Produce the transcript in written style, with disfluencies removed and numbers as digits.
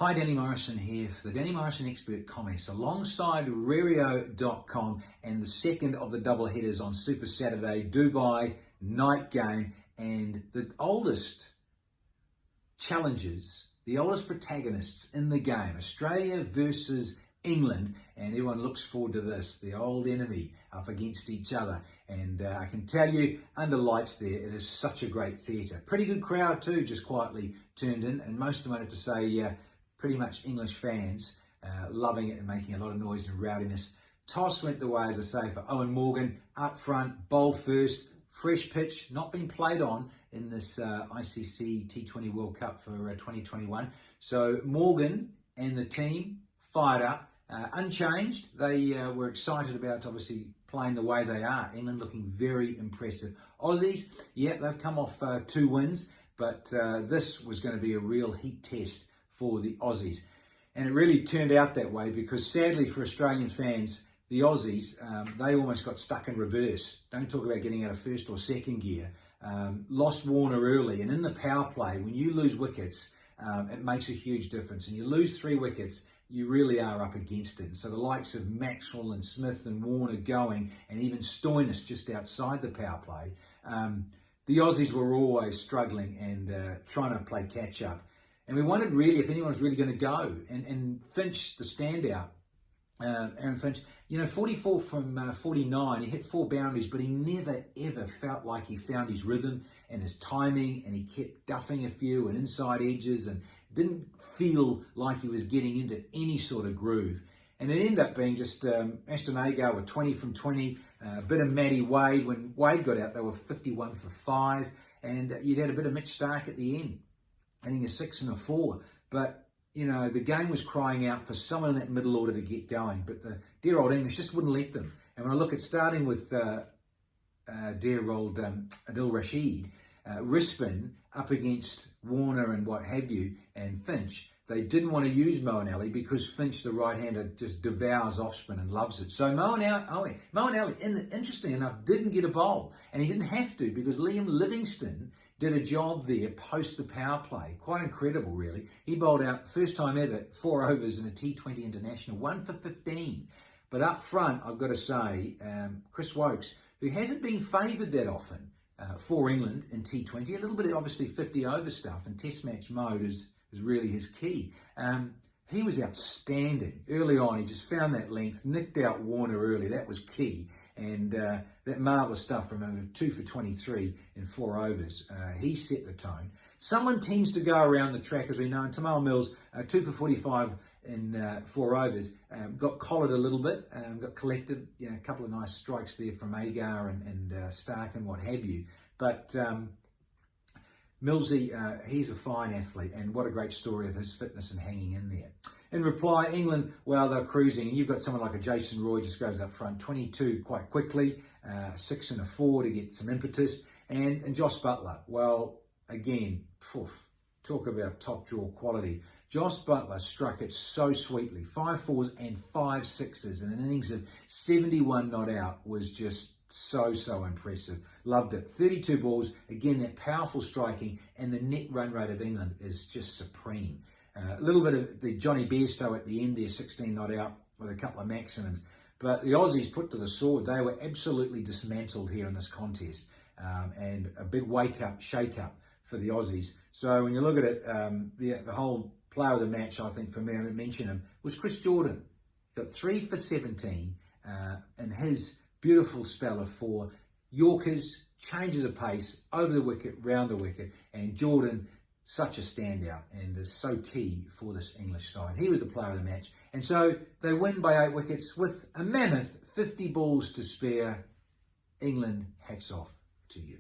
Hi, Danny Morrison here for the Danny Morrison Expert Comments alongside Rario.com and the second of the double headers on Super Saturday, Dubai night game, and the oldest challengers, the oldest protagonists in the game, Australia versus England, and everyone looks forward to this, the old enemy up against each other. And I can tell you, under lights there, it is such a great theatre. Pretty good crowd too, just quietly turned in, and most of them, I have to say, pretty much English fans, loving it and making a lot of noise and rowdiness. Toss went the way, as I say, for Owen Morgan, up front, bowl first, fresh pitch, not been played on in this ICC T20 World Cup for 2021. So Morgan and the team fired up, unchanged. They were excited about obviously playing the way they are. England looking very impressive. Aussies, yeah, they've come off 2 wins, but this was going to be a real heat test for the Aussies. And it really turned out that way because sadly for Australian fans, the Aussies, they almost got stuck in reverse. Don't talk about getting out of first or second gear. Lost Warner early, and in the power play, when you lose wickets, it makes a huge difference. And you lose 3 wickets, you really are up against it. So the likes of Maxwell and Smith and Warner going, and even Stoinis just outside the power play, the Aussies were always struggling and trying to play catch up. And we wondered really if anyone was really going to go. And Finch, the standout, Aaron Finch, 44 from 49, he hit 4 boundaries, but he never ever felt like he found his rhythm and his timing, and he kept duffing a few and inside edges and didn't feel like he was getting into any sort of groove. And it ended up being just Ashton Agar with 20 from 20, a bit of Matty Wade. When Wade got out, they were 51 for 5, and you'd had a bit of Mitch Starc at the end, hitting a 6 and a 4. But the game was crying out for someone in that middle order to get going, but the dear old English just wouldn't let them. And when I look at starting with dear old Adil Rashid, Rispin up against Warner and what have you, and Finch, they didn't want to use Moeen Ali because Finch, the right-hander, just devours off-spin and loves it. So Moeen Ali, interesting enough, didn't get a bowl, and he didn't have to because Liam Livingstone did a job there post the power play. Quite incredible, really. He bowled out, first time ever, 4 overs in a T20 International, 1 for 15. But up front, I've got to say, Chris Wokes, who hasn't been favoured that often for England in T20, a little bit of obviously 50 over stuff, and test match mode is really his key. He was outstanding. Early on, he just found that length, nicked out Warner early, that was key. And that marvellous stuff from him, 2 for 23 in 4 overs. He set the tone. Someone tends to go around the track, as we know, and Tamal Mills, 2 for 45 in 4 overs, got collared a little bit, got collected, a couple of nice strikes there from Agar and Starc and what have you. But Millsy, he's a fine athlete, and what a great story of his fitness and hanging in there. In reply, England, well, they're cruising, and you've got someone like a Jason Roy just goes up front, 22 quite quickly, 6 and a 4 to get some impetus, and Josh Buttler, well, again, talk about top draw quality. Josh Buttler struck it so sweetly, 5 4s and 5 6s, and an innings of 71 not out was just so impressive. Loved it. 32 balls, again, that powerful striking, and the net run rate of England is just supreme. A little bit of the Johnny Bairstow at the end there, 16 not out with a couple of maximums. But the Aussies put to the sword. They were absolutely dismantled here in this contest, and a big wake-up, shake-up for the Aussies. So when you look at it, the whole player of the match, I think, for me, I didn't mention him, was Chris Jordan. Got 3 for 17 in his beautiful spell of 4. Yorkers, changes of pace, over the wicket, round the wicket, and Jordan, such a standout and is so key for this English side. He was the player of the match. And so they win by 8 wickets with a mammoth 50 balls to spare. England, hats off to you.